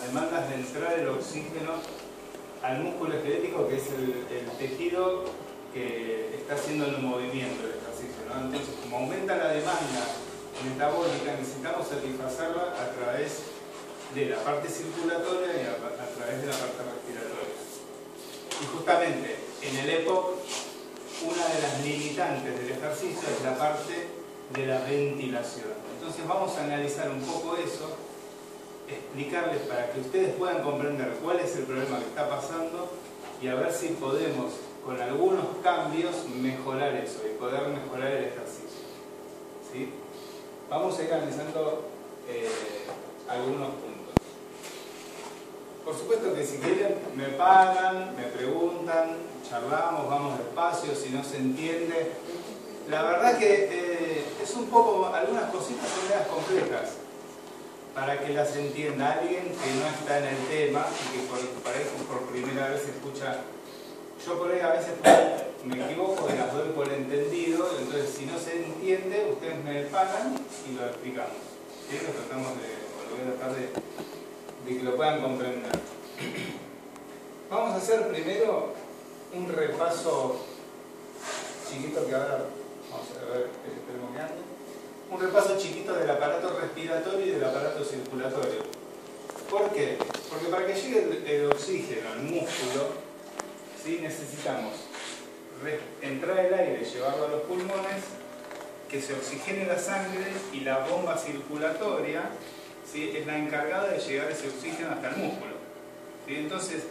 demandas de entrar el oxígeno al músculo esquelético, que es el tejido que está haciendo el movimiento del ejercicio, ¿no? Entonces, como aumenta la demanda metabólica, necesitamos satisfacerla a través de la parte circulatoria y a través de la parte respiratoria. Y justamente en el EPOC, una de las limitantes del ejercicio es la parte de la ventilación. Entonces vamos a analizar un poco eso, explicarles para que ustedes puedan comprender cuál es el problema que está pasando y a ver si podemos, con algunos cambios, mejorar eso y poder mejorar el ejercicio. ¿Sí? Vamos a ir analizando algunos puntos. Por supuesto que si quieren me pagan, me preguntan, charlamos, vamos despacio, si no se entiende. La verdad que es un poco, algunas cositas son medias complejas para que las entienda alguien que no está en el tema y que por ahí por primera vez escucha. Yo por ahí a veces me equivoco y las doy por entendido, entonces si no se entiende, ustedes me pagan y lo explicamos. ¿Sí? Lo tratamos lo voy a tratar de que lo puedan comprender. Vamos a hacer primero un repaso chiquito que ahora vamos a ver, esperemos que ande. Un repaso chiquito del aparato respiratorio y del aparato circulatorio. ¿Por qué? Porque para que llegue el oxígeno al músculo, ¿sí? Necesitamos entrar el aire, llevarlo a los pulmones, que se oxigene la sangre y la bomba circulatoria, ¿sí? Es la encargada de llegar ese oxígeno hasta el músculo. ¿Sí? Entonces,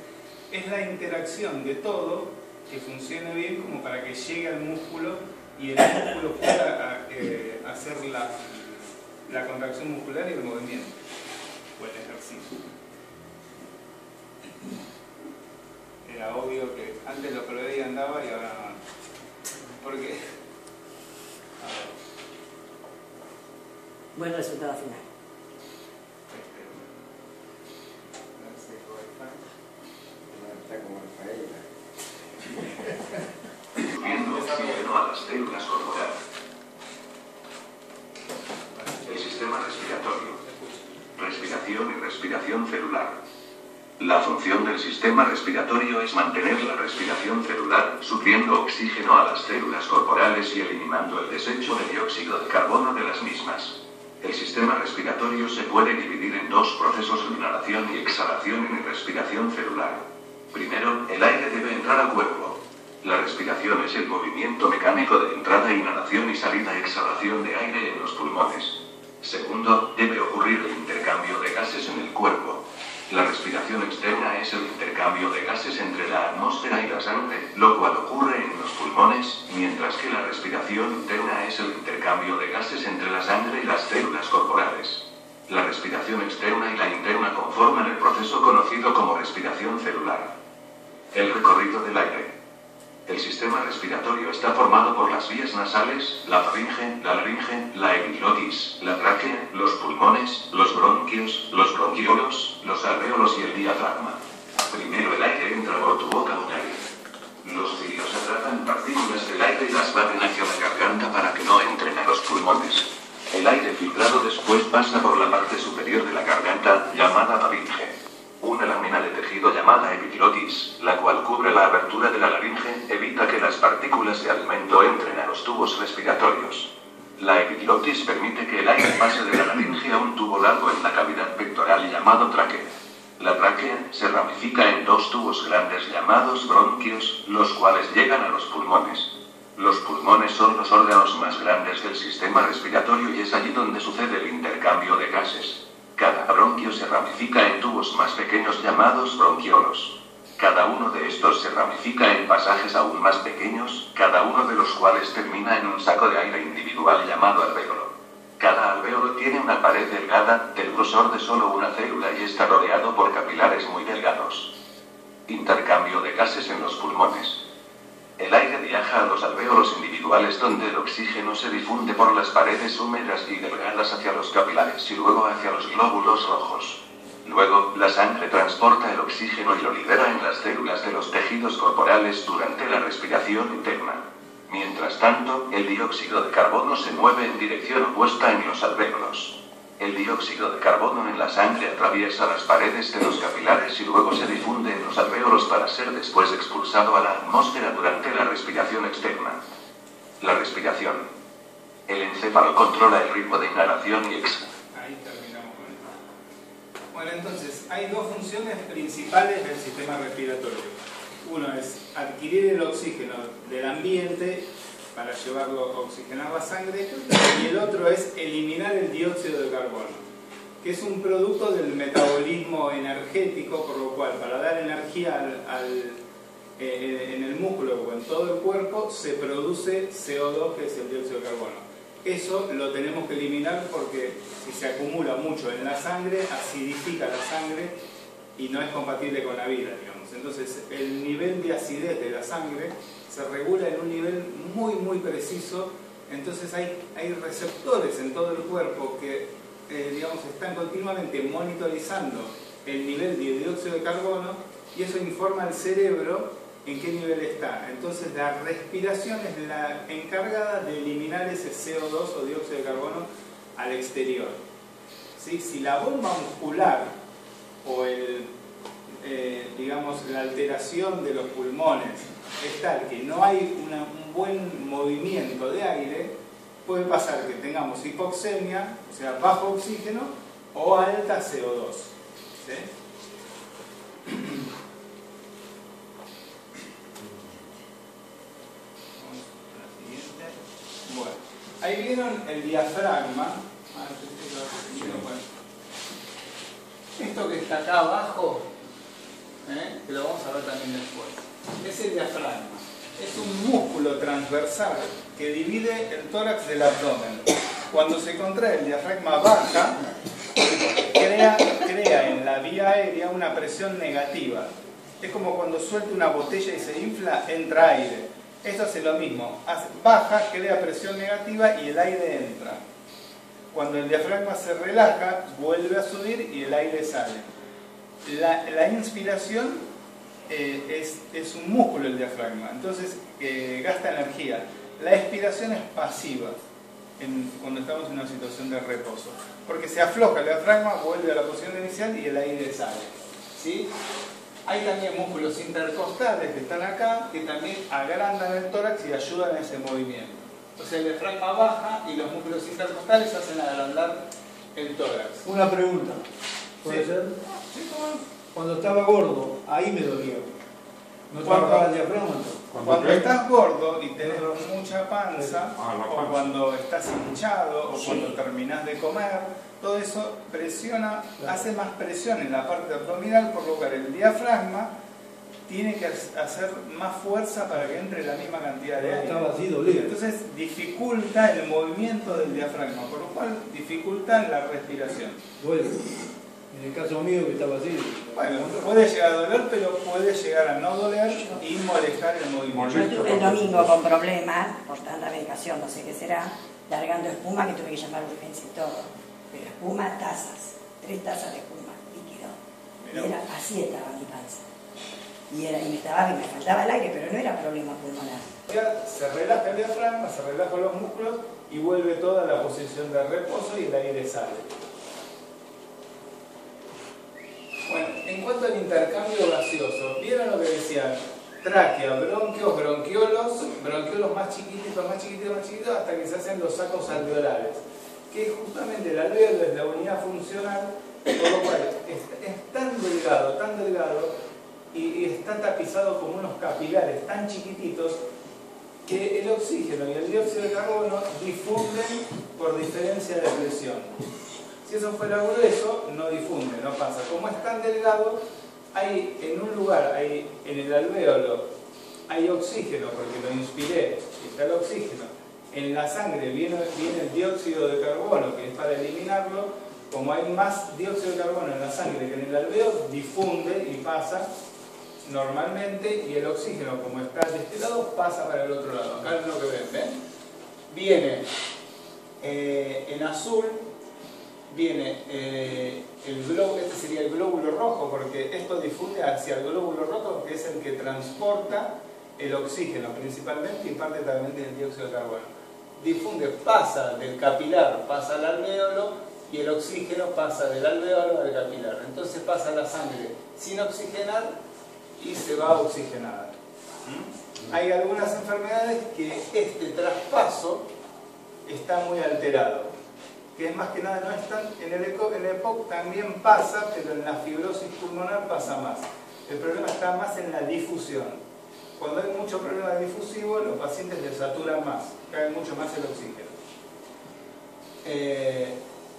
es la interacción de todo que funcione bien como para que llegue al músculo y el músculo pueda hacer la contracción muscular y el movimiento o el ejercicio. Era obvio que antes lo probé y andaba y ahora no. ¿Por qué? Buen resultado final. Subiendo oxígeno a las células corporales. El sistema respiratorio. Respiración y respiración celular. La función del sistema respiratorio es mantener la respiración celular, supliendo oxígeno a las células corporales y eliminando el desecho de dióxido de carbono de las mismas. El sistema respiratorio se puede dividir en dos procesos de inhalación y exhalación en respiración celular. Primero, el aire debe entrar al cuerpo. La respiración es el movimiento mecánico de entrada, inhalación y salida, exhalación de aire en los pulmones. Segundo, debe ocurrir el intercambio de gases en el cuerpo. La respiración externa es el intercambio de gases entre la atmósfera y la sangre, lo cual ocurre en los pulmones, mientras que la respiración interna es el intercambio de gases entre la sangre y las células corporales. La respiración externa y la interna conforman el proceso conocido como respiración celular. El recorrido del aire. El sistema respiratorio está formado por las vías nasales, la faringe, la laringe, la epiglotis, la tráquea, los pulmones, los bronquios, los bronquiolos, los alvéolos y el diafragma. Primero el aire entra por tu boca o nariz. Los cilios atrapan partículas del aire y las baten hacia la garganta para que no entren a los pulmones. El aire filtrado después pasa por la parte superior de la garganta, llamada faringe. Una lámina de tejido llamada epiglotis, la cual cubre la abertura de la laringe, evita que las partículas de alimento entren a los tubos respiratorios. La epiglotis permite que el aire pase de la laringe a un tubo largo en la cavidad pectoral llamado tráquea. La tráquea se ramifica en dos tubos grandes llamados bronquios, los cuales llegan a los pulmones. Los pulmones son los órganos más grandes del sistema respiratorio y es allí donde sucede el intercambio de gases. Cada bronquio se ramifica en tubos más pequeños llamados bronquiolos. Cada uno de estos se ramifica en pasajes aún más pequeños, cada uno de los cuales termina en un saco de aire individual llamado alvéolo. Cada alvéolo tiene una pared delgada, del grosor de solo una célula y está rodeado por capilares muy delgados. Intercambio de gases en los pulmones. El aire viaja a los alvéolos individuales donde el oxígeno se difunde por las paredes húmedas y delgadas hacia los capilares y luego hacia los glóbulos rojos. Luego, la sangre transporta el oxígeno y lo libera en las células de los tejidos corporales durante la respiración interna. Mientras tanto, el dióxido de carbono se mueve en dirección opuesta en los alvéolos. El dióxido de carbono en la sangre atraviesa las paredes de los capilares y luego se difunde en los alvéolos para ser después expulsado a la atmósfera durante la respiración externa. La respiración. El encéfalo controla el ritmo de inhalación y exhalación. Ahí terminamos con esto. Bueno, entonces, hay dos funciones principales del sistema respiratorio. Uno es adquirir el oxígeno del ambiente para llevarlo a oxigenar la sangre, y el otro es eliminar el dióxido de carbono, que es un producto del metabolismo energético, por lo cual para dar energía en el músculo o en todo el cuerpo se produce CO2, que es el dióxido de carbono. Eso lo tenemos que eliminar porque si se acumula mucho en la sangre, acidifica la sangre y no es compatible con la vida, digamos. Entonces el nivel de acidez de la sangre se regula en un nivel muy preciso. Entonces hay receptores en todo el cuerpo que digamos, están continuamente monitorizando el nivel de dióxido de carbono, y eso informa al cerebro en qué nivel está. Entonces la respiración es la encargada de eliminar ese CO2 o dióxido de carbono al exterior. ¿Sí? Si la bomba muscular o digamos, la alteración de los pulmones es tal que no hay un buen movimiento de aire, puede pasar que tengamos hipoxemia, o sea, bajo oxígeno, o alta CO2. ¿Sí? Bueno, ahí vieron el diafragma. Esto que está acá abajo, que lo vamos a ver también después, es el diafragma. Es un músculo transversal que divide el tórax del abdomen. Cuando se contrae el diafragma baja, crea en la vía aérea una presión negativa. Es como cuando suelta una botella y se infla, entra aire. Esto hace lo mismo. Baja, crea presión negativa y el aire entra. Cuando el diafragma se relaja, vuelve a subir y el aire sale. La inspiración es un músculo el diafragma, entonces gasta energía. La expiración es pasiva cuando estamos en una situación de reposo, porque se afloja el diafragma, vuelve a la posición inicial y el aire sale. ¿Sí? Hay también músculos intercostales que están acá, que también agrandan el tórax y ayudan a ese movimiento. O sea, el diafragma baja y los músculos intercostales hacen agrandar el tórax. Una pregunta, ¿puede Sí. ser? Sí, ¿cómo no? Cuando estaba gordo, ahí me dolía. ¿No trabajaba el diafragma? Cuando estás gordo y tenés mucha panza, la o panza. cuando estás hinchado, o Sí. cuando terminás de comer, todo eso presiona, hace más presión en la parte abdominal, por lo cual el diafragma tiene que hacer más fuerza para que entre la misma cantidad de aire. Estaba así, dolía. Entonces dificulta el movimiento del diafragma, por lo cual dificulta la respiración. Duele. En el caso mío, que estaba así. Bueno, puede llegar a doler, pero puede llegar a no doler y molestar el movimiento. Yo estuve el domingo con problemas, por tanta medicación, no sé qué será, largando espuma, que tuve que llamar a urgencia y todo. Pero espuma, tazas, 3 tazas de espuma, líquido. Y era, así estaba mi panza. Y me faltaba el aire, pero no era problema pulmonar. Ya se relaja el diafragma, se relajan los músculos y vuelve toda a la posición de reposo y el aire sale. Bueno, en cuanto al intercambio gaseoso, ¿vieron lo que decían? Tráquea, bronquios, bronquiolos más chiquititos, hasta que se hacen los sacos alveolares. Que justamente el alveolo es la unidad funcional, por lo cual es tan delgado, y está tapizado como unos capilares tan chiquititos, que el oxígeno y el dióxido de carbono difunden por diferencia de presión. Si eso fuera grueso, no difunde, no pasa. Como es tan delgado, hay en un lugar, en el alvéolo, hay oxígeno, porque lo inspiré, está el oxígeno. En la sangre viene el dióxido de carbono, que es para eliminarlo. Como hay más dióxido de carbono en la sangre que en el alvéolo, difunde y pasa normalmente, y el oxígeno, como está de este lado, pasa para el otro lado. Acá es lo que ven. Viene en azul, viene el glóbulo, este sería el glóbulo rojo, porque esto difunde hacia el glóbulo rojo, que es el que transporta el oxígeno principalmente y parte también del dióxido de carbono. Difunde, pasa del capilar, pasa al alvéolo y el oxígeno pasa del alveolo al capilar. Entonces pasa la sangre sin oxigenar y se va oxigenada. Hay algunas enfermedades que este traspaso está muy alterado, que es más que nada no están en el EPOC también pasa, pero en la fibrosis pulmonar pasa más. El problema está más en la difusión. Cuando hay mucho problema difusivo, los pacientes les saturan más, cae mucho más el oxígeno.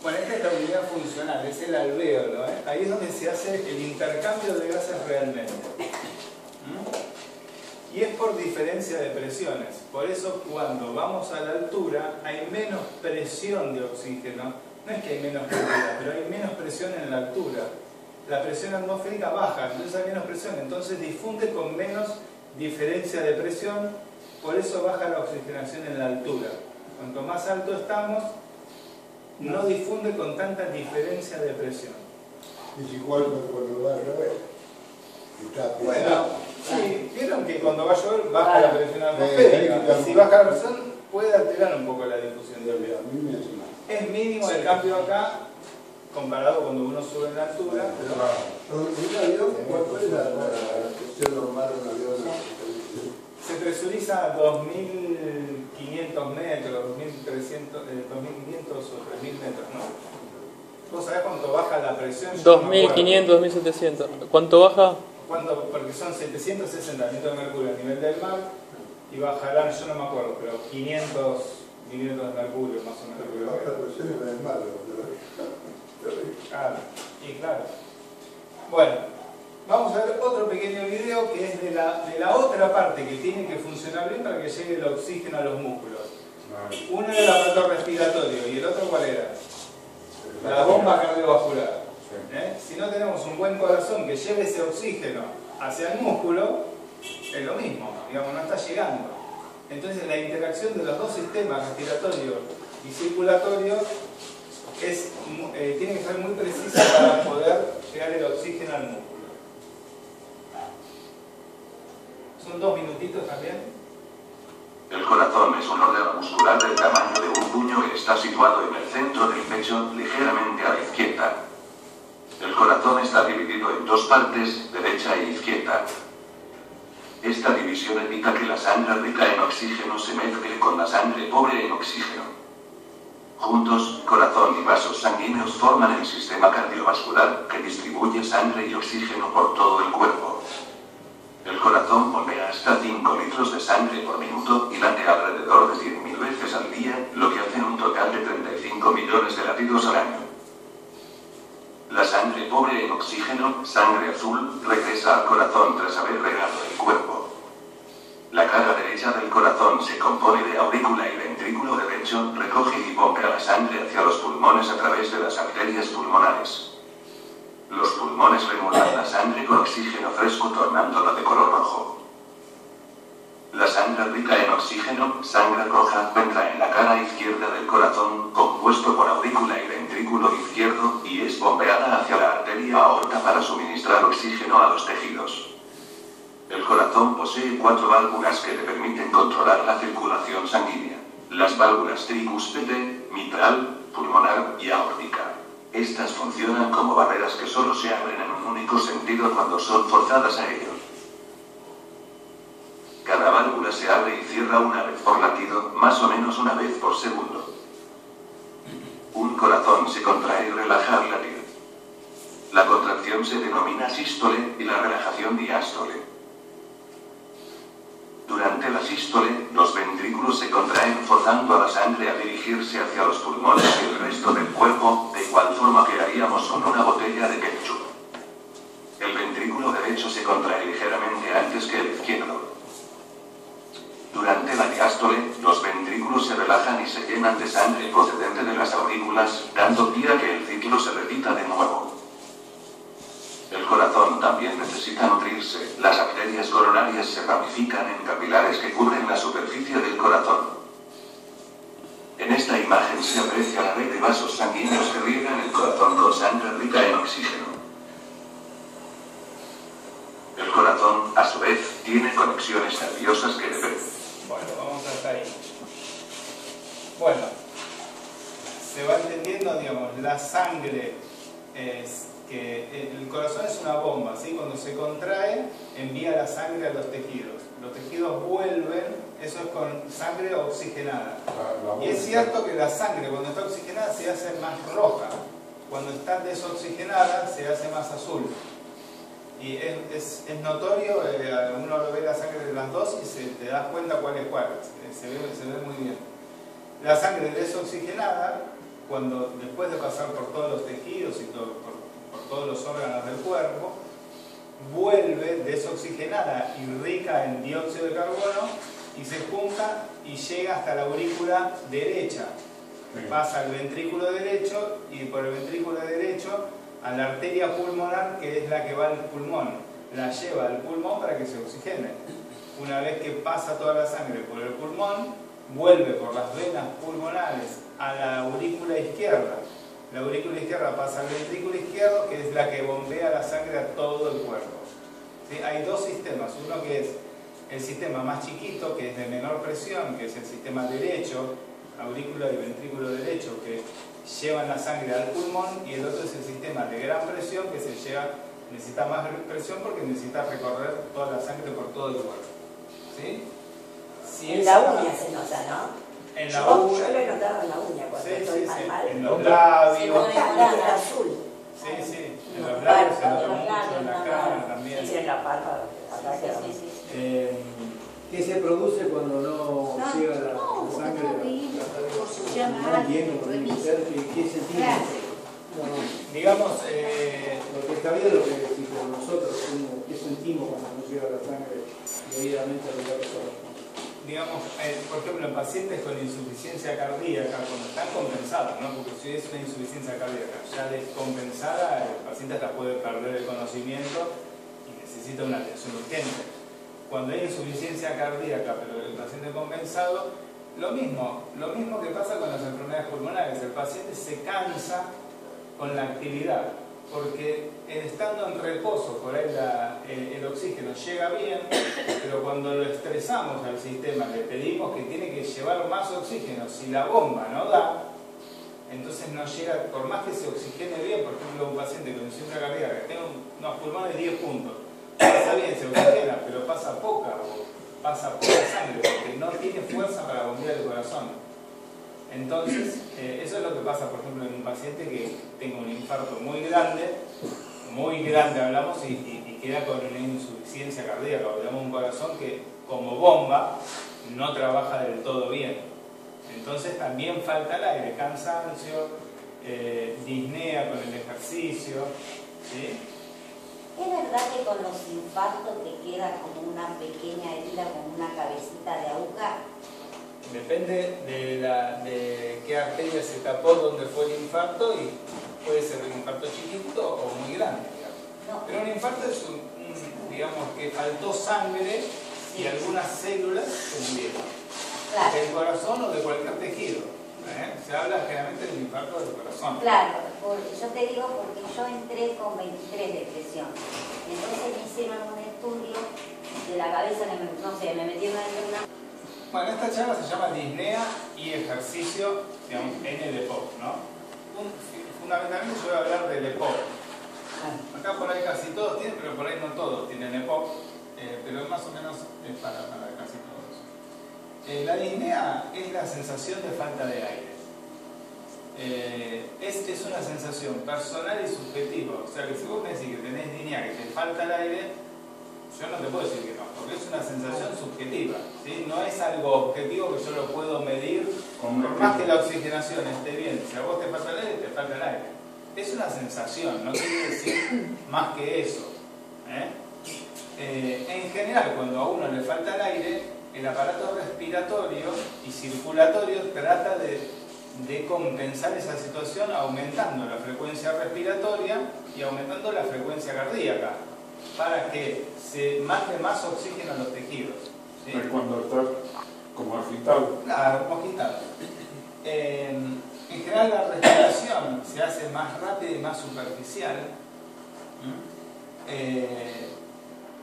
Bueno, esta es la unidad funcional, es el alvéolo, ¿eh? Ahí es donde se hace el intercambio de gases realmente. Y es por diferencia de presiones. Por eso cuando vamos a la altura hay menos presión de oxígeno. No es que hay menos cantidad, pero hay menos presión en la altura. La presión atmosférica baja, entonces hay menos presión. Entonces difunde con menos diferencia de presión. Por eso baja la oxigenación en la altura. Cuanto más alto estamos, no difunde con tanta diferencia de presión. Es igual que cuando va a llover. Bueno, sí, vieron que cuando va a llover baja la presión atmosférica. Y si baja la presión puede alterar un poco la difusión del viento. Es mínimo el cambio acá comparado cuando uno sube en la altura. ¿Un avión? ¿Cuál es la presión normal de un avión? Se presuriza a 2.500 metros, 2.300, 2.500 o 3.000 metros, ¿no? ¿Vos sabés cuánto baja la presión? 2.500, 2.700. ¿Cuánto baja? Porque son 760 litros de mercurio a nivel del mar y bajarán, yo no me acuerdo, pero 500 milímetros de mercurio más o menos. Baja la presión y no es malo. Claro, y claro. Bueno, vamos a ver otro pequeño video que es de la otra parte que tiene que funcionar bien para que llegue el oxígeno a los músculos. Uno era el aparato respiratorio y el otro ¿cuál era? La bomba cardiovascular. Si no tenemos un buen corazón que lleve ese oxígeno hacia el músculo, es lo mismo, digamos, no está llegando. Entonces la interacción de los dos sistemas, respiratorio y circulatorio, tiene que ser muy precisa para poder llegar el oxígeno al músculo. Son 2 minutitos también. El corazón es un órgano muscular del tamaño de un puño y está situado en el centro del pecho, ligeramente a la izquierda. El corazón está dividido en dos partes, derecha e izquierda. Esta división evita que la sangre rica en oxígeno se mezcle con la sangre pobre en oxígeno. Juntos, corazón y vasos sanguíneos forman el sistema cardiovascular, que distribuye sangre y oxígeno por todo el cuerpo. El corazón bombea hasta 5 litros de sangre por minuto y late alrededor de 100.000 veces al día, lo que hace un total de 35 millones de latidos al año. La sangre pobre en oxígeno, sangre azul, regresa al corazón tras haber regado el cuerpo. La cara derecha del corazón se compone de aurícula y ventrículo derecho, recoge y bombea la sangre hacia los pulmones a través de las arterias pulmonares. Los pulmones remueven la sangre con oxígeno fresco tornándola de color rojo. La sangre rica en oxígeno, sangre roja, entra en la cara izquierda del corazón, compuesto por aurícula y ventrículo izquierdo, y es bombeada hacia la arteria aorta para suministrar oxígeno a los tejidos. El corazón posee 4 válvulas que le permiten controlar la circulación sanguínea. Las válvulas tricúspide, mitral, pulmonar y aórtica. Estas funcionan como barreras que solo se abren en un único sentido cuando son forzadas a ello. Cada válvula se abre y cierra una vez por latido, más o menos una vez por segundo. Un corazón se contrae y relaja al latir. La contracción se denomina sístole y la relajación diástole. Durante la sístole, los ventrículos se contraen forzando a la sangre a dirigirse hacia los pulmones y el resto del cuerpo, de igual forma que haríamos con una botella de ketchup. El ventrículo derecho se contrae ligeramente antes que el izquierdo. Durante la diástole, los ventrículos se relajan y se llenan de sangre procedente de las aurículas, dando pie a que el ciclo se repita de nuevo. El corazón también necesita nutrirse. Las arterias coronarias se ramifican en capilares que cubren la superficie del corazón. En esta imagen se aprecia la red de vasos sanguíneos que riegan el corazón con sangre rica en oxígeno. El corazón, a su vez, tiene conexiones nerviosas que deben... Bueno, vamos hasta ahí. Bueno, se va entendiendo, digamos, la sangre es que el corazón es una bomba, ¿sí? Cuando se contrae, envía la sangre a los tejidos. Los tejidos vuelven, eso es con sangre oxigenada. Y es cierto que la sangre, cuando está oxigenada, se hace más roja. Cuando está desoxigenada, se hace más azul. Y es notorio, uno lo ve la sangre de las dos y te das cuenta cuál es cuál. Se ve muy bien. La sangre desoxigenada, después de pasar por todos los tejidos y por todos los órganos del cuerpo, vuelve desoxigenada y rica en dióxido de carbono y se junta y llega hasta la aurícula derecha. Pasa al ventrículo derecho y por el ventrículo derecho a la arteria pulmonar, que es la que va al pulmón. La lleva al pulmón para que se oxigene. Una vez que pasa toda la sangre por el pulmón, vuelve por las venas pulmonares a la aurícula izquierda. La aurícula izquierda pasa al ventrículo izquierdo, que es la que bombea la sangre a todo el cuerpo. ¿Sí? Hay dos sistemas. Uno que es el sistema más chiquito, que es de menor presión, que es el sistema derecho, aurícula y ventrículo derecho, que llevan la sangre al pulmón, y el otro es el sistema de gran presión, que necesita más presión porque necesita recorrer toda la sangre por todo el cuerpo. ¿Sí? Si en la uña se nota, ¿no? En la yo uña. Yo lo he notado en la uña cuando estoy mal. En los labios. El azul. Sí. En los labios se nota mucho, en la cara también. Sí, en la palma. ¿Qué se produce cuando no llega la sangre? No lleno, por el ser, ¿qué sentimos? Digamos, lo que está bien, lo que decimos nosotros, ¿qué sentimos cuando no llega la sangre debidamente a la persona? Digamos, por ejemplo, en pacientes con insuficiencia cardíaca, cuando están compensados, ¿no? Porque si es una insuficiencia cardíaca ya descompensada, el paciente hasta puede perder el conocimiento y necesita una atención urgente. Cuando hay insuficiencia cardíaca, pero el paciente compensado, lo mismo que pasa con las enfermedades pulmonares. El paciente se cansa con la actividad, porque estando en reposo, por ahí el oxígeno llega bien, pero cuando lo estresamos al sistema, le pedimos que tiene que llevar más oxígeno, si la bomba no da, entonces no llega, por más que se oxigene bien. Por ejemplo, un paciente con insuficiencia cardíaca que tiene unos pulmones 10 puntos, pasa bien, se oxigena, pero pasa poca sangre, porque no tiene fuerza para bombear el corazón. Entonces, eso es lo que pasa, por ejemplo, en un paciente que tenga un infarto muy grande hablamos, y queda con una insuficiencia cardíaca, o digamos un corazón que como bomba no trabaja del todo bien. Entonces también falta el aire, cansancio, disnea con el ejercicio, ¿sí? ¿Es verdad que con los infartos te queda como una pequeña herida, como una cabecita de aguja? Depende de qué arteria se tapó, dónde fue el infarto, y puede ser un infarto chiquito o muy grande, digamos. No. Pero un infarto es digamos que faltó sangre y algunas células se murieron. Claro. Del corazón o de cualquier tejido. Se habla generalmente del infarto del corazón. Claro, yo te digo porque yo entré con 23 de presión. Entonces me hicieron un estudio de la cabeza, no sé, me metieron en una... Bueno, esta charla se llama disnea y ejercicio, digamos, en el EPOC, ¿no? Fundamentalmente yo voy a hablar del EPOC. Acá por ahí casi todos tienen, pero por ahí no todos tienen EPOC, pero más o menos es para casi todos. La disnea es la sensación de falta de aire. Es una sensación personal y subjetiva. O sea que si vos me decís que tenés disnea, que te falta el aire, yo no te puedo decir que no, porque es una sensación subjetiva, ¿sí? No es algo objetivo que yo lo puedo medir, por más que la oxigenación esté bien. Si a vos te falta el aire, te falta el aire. Es una sensación, no quiere decir más que eso. En general, cuando a uno le falta el aire, el aparato respiratorio y circulatorio trata de compensar esa situación aumentando la frecuencia respiratoria y aumentando la frecuencia cardíaca, para que se mande más oxígeno a los tejidos, ¿sí? Es cuando estás como agitado. Claro, como agitado. En general la respiración se hace más rápida y más superficial.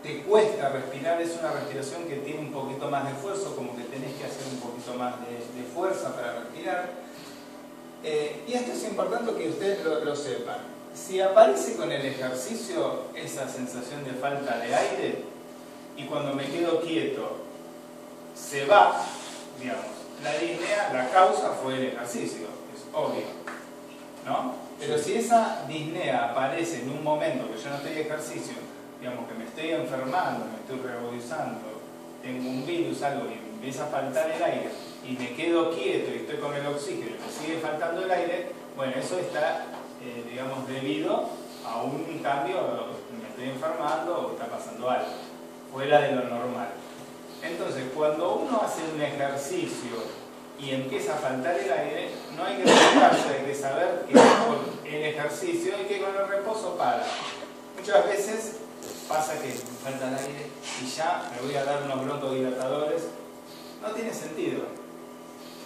Te cuesta respirar, es una respiración que tiene un poquito más de esfuerzo, como que tenés que hacer un poquito más de fuerza para respirar. Y esto es importante que ustedes lo sepan. Si aparece con el ejercicio esa sensación de falta de aire y cuando me quedo quieto se va, digamos, la disnea, la causa fue el ejercicio, es obvio, ¿no? Pero si esa disnea aparece en un momento que yo no estoy de ejercicio, digamos que me estoy enfermando, me estoy reagudizando, tengo un virus, algo, y empieza a faltar el aire, y me quedo quieto y estoy con el oxígeno y me sigue faltando el aire, bueno, eso está, digamos, debido a un cambio, me estoy enfermando o está pasando algo, fuera de lo normal. Entonces, cuando uno hace un ejercicio y empieza a faltar el aire, no hay que preocuparse, hay que saber que con el ejercicio y que con el reposo para. Muchas veces pasa que me falta el aire y ya me voy a dar unos broncodilatadores. No tiene sentido.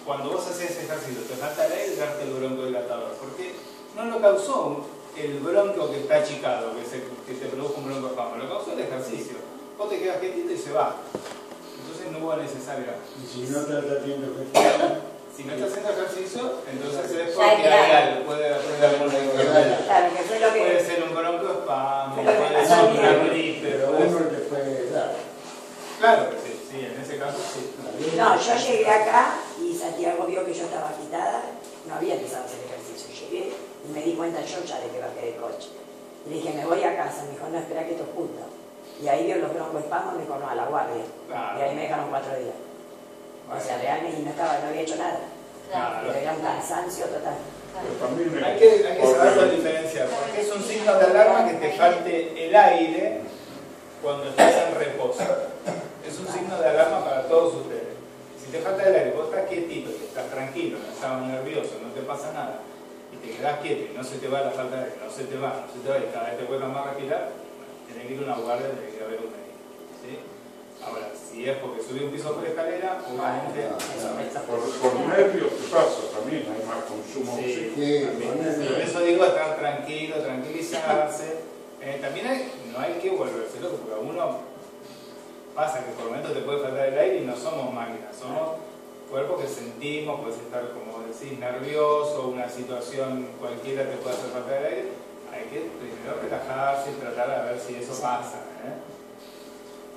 Cuando vos haces ese ejercicio, te falta el aire, darte el broncodilatador. Porque no lo causó el bronco que está achicado, que te produjo un broncoespasmo. Lo causó el ejercicio. Vos te quedas quietito y se va. Entonces no hubo necesaria. Y si no estás haciendo ejercicio. Si no estás haciendo ejercicio, entonces es porque hay algo, puede haber una enfermedad. Claro, que fue lo que... Puede ser un broncoespasmo, Fue lo que puede pasó ser bien. una gripe. Pero uno te puede dar. Claro que sí, en ese caso sí. No, yo llegué acá y Santiago vio que yo estaba agitada, no había empezado a hacer ejercicio. Llegué y me di cuenta yo ya de que bajé del coche. Y le dije, me voy a casa. Me dijo, no, espera que esto es junto. Y ahí vio los broncoespasmos y me dijo, no, a la guardia. Claro. Y ahí me dejaron 4 días. O sea, realmente no había hecho nada. Claro. Pero era un cansancio total. Pero también Hay que saber la diferencia, porque es un signo de alarma que te falte el aire cuando estás en reposo. Es un signo de alarma para todos ustedes. Si te falta el aire, vos estás quietito, estás tranquilo, no estás nervioso, no te pasa nada, y te quedás quieto y no se te va la falta de aire, no se te va, y cada vez te cuesta más respirar, tenés que ir a una guardia, tenés que ir a ver un médico. ¿Sí? Ahora, si es porque subí un piso por escalera, obviamente... por nervios, ¿qué pasa? También hay más consumo de Sí, oxígeno. por eso digo estar tranquilo, tranquilizarse. También no hay que volverse loco, porque a uno pasa que por momentos te puede faltar el aire y no somos máquinas, somos cuerpos que sentimos, puedes estar, como decís, nervioso, una situación cualquiera te puede hacer faltar el aire. Hay que primero relajarse y tratar de ver si eso pasa.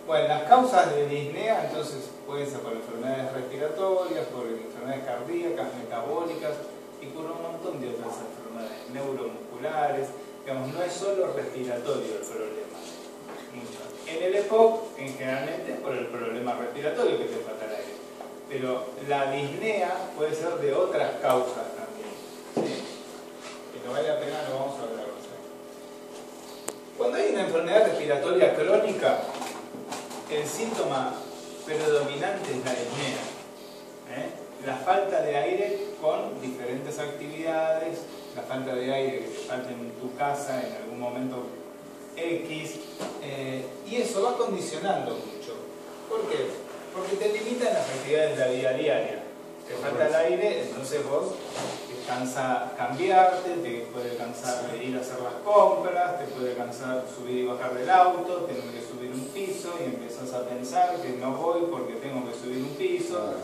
Bueno, las causas de disnea entonces pueden ser por enfermedades respiratorias, por enfermedades cardíacas, metabólicas y por un montón de otras enfermedades neuromusculares. Digamos, no es solo respiratorio el problema. En el EPOC, generalmente, por el problema respiratorio que te falta el aire. Pero la disnea puede ser de otras causas también. ¿Sí? Que no vale la pena, lo vamos a hablar. Cuando hay una enfermedad respiratoria crónica, el síntoma predominante es la disnea. La falta de aire con diferentes actividades, la falta de aire que te falta en tu casa en algún momento X, y eso va condicionando mucho. ¿Por qué? Porque te limitan las actividades de la vida diaria. Te falta el aire, entonces vos te cansa cambiarte, te puede cansar ir a hacer las compras, te puede cansar subir y bajar del auto, tener que subir un piso y empezás a pensar que no voy porque tengo que subir un piso,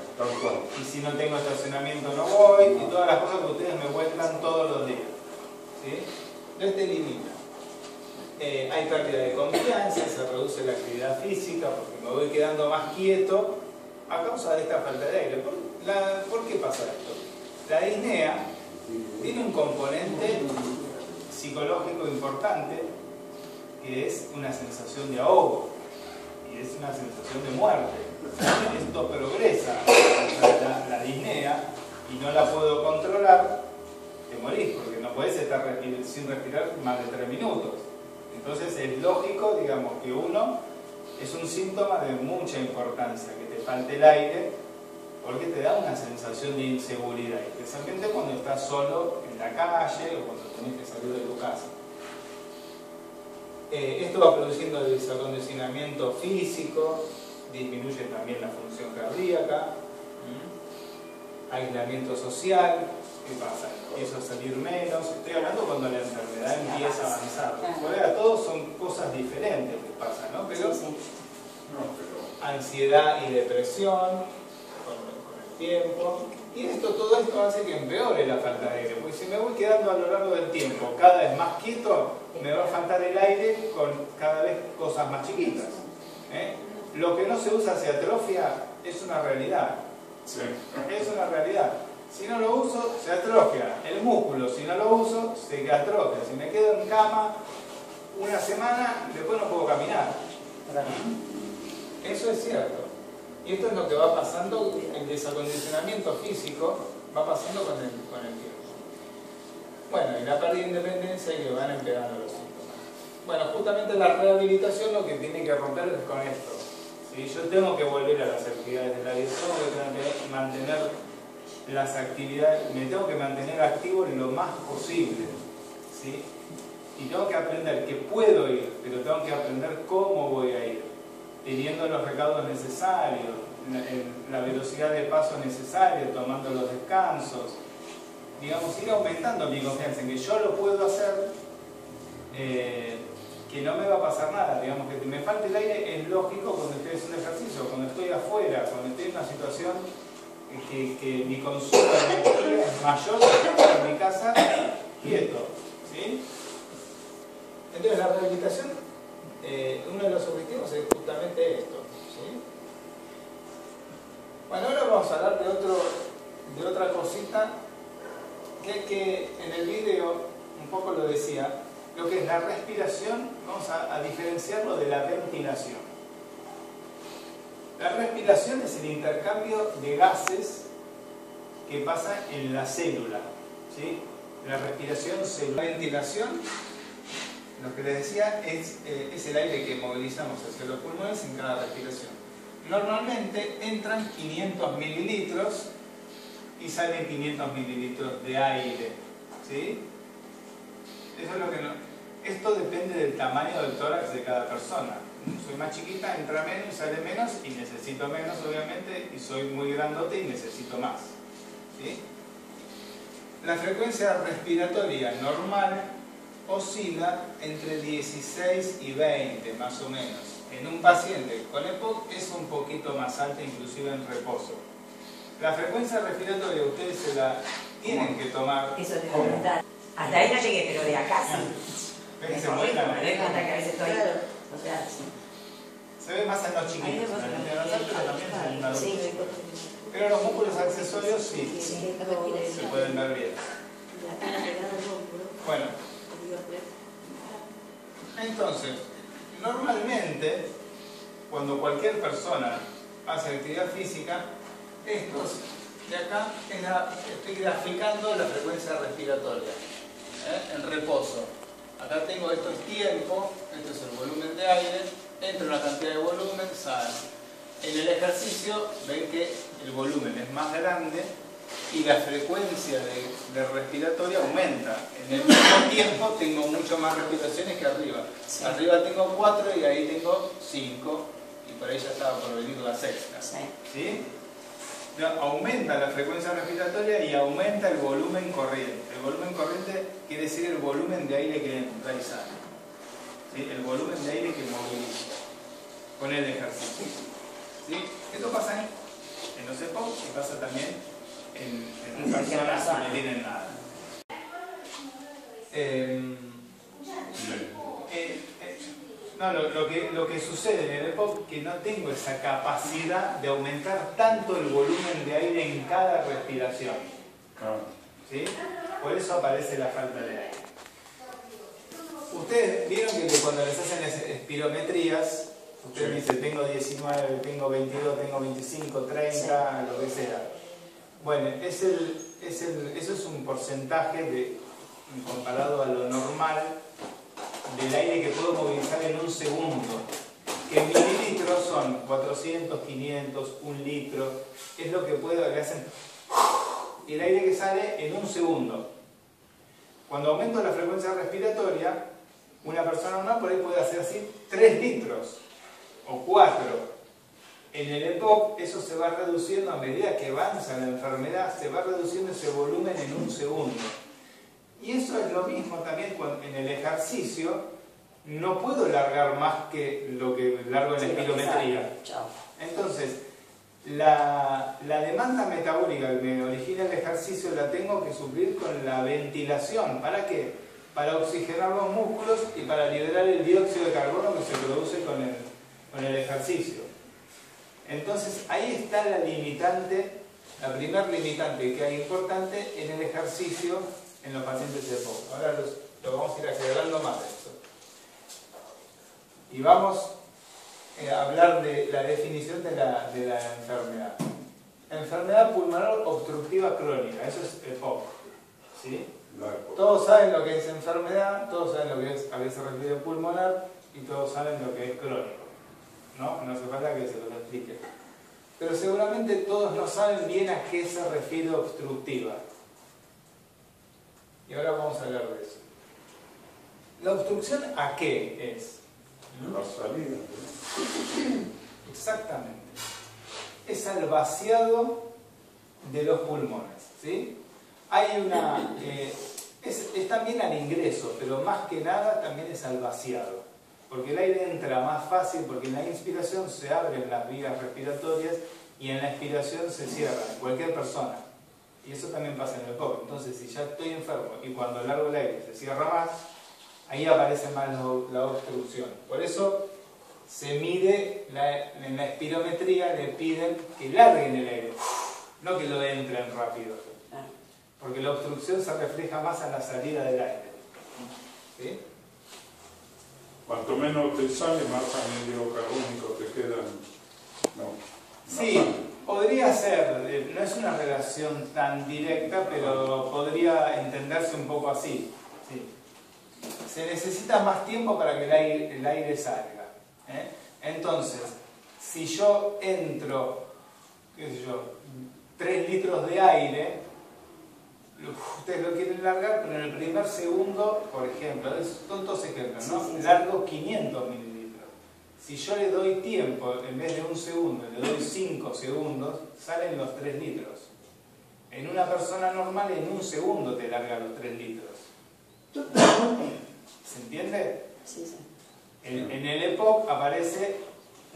y si no tengo estacionamiento no voy, y todas las cosas que ustedes me cuentan todos los días. ¿Sí? Entonces te limita. Hay pérdida de confianza, se reduce la actividad física porque me voy quedando más quieto a causa de esta falta de aire. ¿Por qué pasa esto? La disnea tiene un componente psicológico importante que es una sensación de ahogo y es una sensación de muerte. Esto progresa, la disnea, y no la puedo controlar, te morís porque no podés estar sin respirar más de 3 minutos. Entonces es lógico, digamos, que uno es un síntoma de mucha importancia, que te falte el aire, porque te da una sensación de inseguridad, especialmente cuando estás solo en la calle o cuando tenés que salir de tu casa. Esto va produciendo desacondicionamiento físico, disminuye también la función cardíaca, aislamiento social. ¿Qué pasa? Empiezo a salir menos. Estoy hablando cuando la enfermedad empieza a avanzar. Por todos son cosas diferentes que pasan, ¿no? Pero ansiedad y depresión con el tiempo, Y todo esto hace que empeore la falta de aire, porque si me voy quedando a lo largo del tiempo cada vez más quieto, me va a faltar el aire con cada vez cosas más chiquitas. Lo que no se usa se atrofia, es una realidad. Sí. Es una realidad. Si no lo uso, se atrofia. El músculo, si no lo uso, se atrofia. Si me quedo en cama una semana, después no puedo caminar. Eso es cierto. Y esto es lo que va pasando, el desacondicionamiento físico va pasando con el tiempo. Bueno, y la pérdida de independencia y que van empeorando los síntomas. Bueno, justamente la rehabilitación lo que tiene que romper es con esto. ¿Sí? Yo tengo que volver a las actividades de la vida, tengo que mantener las actividades, me tengo que mantener activo lo más posible. ¿Sí? Y tengo que aprender que puedo ir, pero tengo que aprender cómo voy a ir, teniendo los recaudos necesarios, la velocidad de paso necesaria, tomando los descansos, digamos, ir aumentando mi confianza en que yo lo puedo hacer, que no me va a pasar nada, digamos, que me falte el aire es lógico cuando estoy haciendo ejercicio, cuando estoy afuera, cuando estoy en una situación que mi consumo de energía es mayor que en mi casa quieto, ¿sí? Entonces la rehabilitación, uno de los objetivos es justamente esto, ¿sí? Bueno, ahora vamos a hablar de otra cosita que en el video un poco lo decía, lo que es la respiración, vamos a diferenciarlo de la ventilación. La respiración es el intercambio de gases que pasa en la célula, ¿sí? La respiración celular. La ventilación, lo que les decía, es el aire que movilizamos hacia los pulmones en cada respiración. Normalmente entran 500 mililitros y salen 500 mililitros de aire, ¿sí? Eso es lo que no... Esto depende del tamaño del tórax de cada persona. Soy más chiquita, entra menos y sale menos, y necesito menos, obviamente, y soy muy grandote y necesito más, ¿sí? La frecuencia respiratoria normal oscila entre 16 y 20, más o menos. En un paciente con EPOC es un poquito más alta, inclusive en reposo. La frecuencia respiratoria ustedes se la tienen que tomar. Eso te voy a preguntar. Hasta ahí no llegué, pero de acá sí. ¿Ven que se mueve la me doy cuenta que a veces estoy... O sea, sí. Se ve más en los chiquitos, en la gente nasal, pero también en los adultos. Sí. Pero los músculos accesorios sí, Sí. se pueden ver bien. Bueno, entonces, normalmente, cuando cualquier persona hace actividad física, estos de acá, estoy graficando la frecuencia respiratoria, en reposo. Acá tengo, esto es tiempo, esto es el volumen de aire, entra una cantidad de volumen, sale. En el ejercicio ven que el volumen es más grande y la frecuencia de respiratoria aumenta. En el mismo tiempo tengo mucho más respiraciones que arriba. Sí. Arriba tengo 4 y ahí tengo 5 y por ahí ya estaba por venir la sexta. Sí. ¿Sí? Aumenta la frecuencia respiratoria y aumenta el volumen corriente. El volumen corriente quiere decir el volumen de aire que entra y sale, ¿sí? El volumen de aire que moviliza con el ejercicio, ¿sí? Esto pasa en los EPOC y pasa también en personas que no tienen nada. No, lo que sucede en el EPOC es que no tengo esa capacidad de aumentar tanto el volumen de aire en cada respiración, ¿sí? Por eso aparece la falta de aire. Ustedes vieron que cuando les hacen las espirometrías, ustedes dicen tengo 19, tengo 22, tengo 25, 30, lo que sea. Bueno, eso es un porcentaje comparado a lo normal del aire que puedo movilizar en un segundo, que en mililitros son 400, 500, 1 litro, es lo que hacen, el aire que sale en un segundo. Cuando aumento la frecuencia respiratoria, una persona normal por ahí puede hacer así 3 litros o 4. En el EPOC eso se va reduciendo a medida que avanza la enfermedad, se va reduciendo ese volumen en un segundo. Y eso es lo mismo también en el ejercicio, no puedo largar más que lo que largo en la espirometría. Entonces, la demanda metabólica que me origina el ejercicio la tengo que suplir con la ventilación. ¿Para qué? Para oxigenar los músculos y para liberar el dióxido de carbono que se produce con el ejercicio. Entonces ahí está la limitante, la primer limitante que hay importante en el ejercicio en los pacientes de EPOC. Ahora lo vamos a ir acelerando más de esto. Y vamos a hablar de la definición de la enfermedad. Enfermedad pulmonar obstructiva crónica, eso es EPOC. ¿Sí? Todos saben lo que es enfermedad, todos saben lo que es a qué se refiere pulmonar y todos saben lo que es crónico. ¿No? No hace falta que se los explique. Pero seguramente todos no saben bien a qué se refiere obstructiva. Y ahora vamos a hablar de eso. ¿La obstrucción a qué es? La salida. Exactamente. Es al vaciado de los pulmones. ¿Sí? Hay una... es también al ingreso, pero más que nada también es al vaciado. Porque el aire entra más fácil, porque en la inspiración se abren las vías respiratorias y en la expiración se cierran, en cualquier persona. Y eso también pasa en el EPOC. Entonces, si ya estoy enfermo y cuando largo el aire se cierra más, ahí aparece más la obstrucción. Por eso se mide, en la espirometría le piden que larguen el aire, no que lo entren rápido. Porque la obstrucción se refleja más a la salida del aire. ¿Sí? Cuanto menos te sale, más anhídrido carbónico te quedan. No. Sí, podría ser, no es una relación tan directa, pero podría entenderse un poco así. Sí. Se necesita más tiempo para que el aire salga. Entonces, si yo entro, qué sé yo, 3 litros de aire, ustedes lo quieren largar, pero en el primer segundo, por ejemplo, son dos ejemplos, ¿no? Largo 500 mililitros. Si yo le doy tiempo, en vez de 1 segundo, le doy 5 segundos, salen los 3 litros. En una persona normal, en 1 segundo te larga los 3 litros. ¿Se entiende? Sí, sí. En el EPOC aparece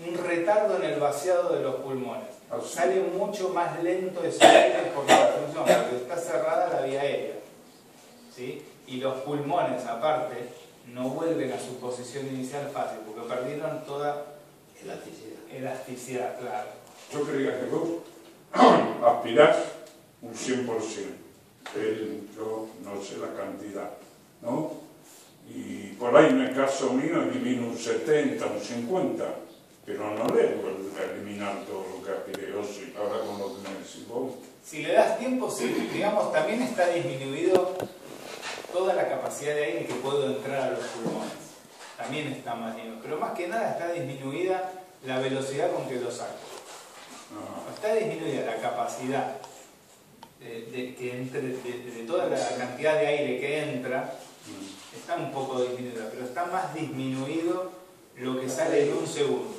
un retardo en el vaciado de los pulmones. Sale mucho más lento ese aire por la obstrucción, porque está cerrada la vía aérea. ¿Sí? Y los pulmones, aparte, no vuelven a su posición inicial fácil, porque perdieron toda elasticidad, claro. Yo creía que vos aspirás un 100%. Yo no sé la cantidad, ¿no? Y por ahí en el caso mío elimino un 70, un 50, pero no debo eliminar todo lo que aspiré yo, ahora con lo que me decís vos. Si le das tiempo, sí, digamos, también está disminuido toda la capacidad de aire que puedo entrar a los pulmones. También está más disminuido, pero más que nada está disminuida la velocidad con que lo saco. Está disminuida la capacidad de toda la cantidad de aire que entra, está un poco disminuida, pero está más disminuido lo que sale en 1 segundo.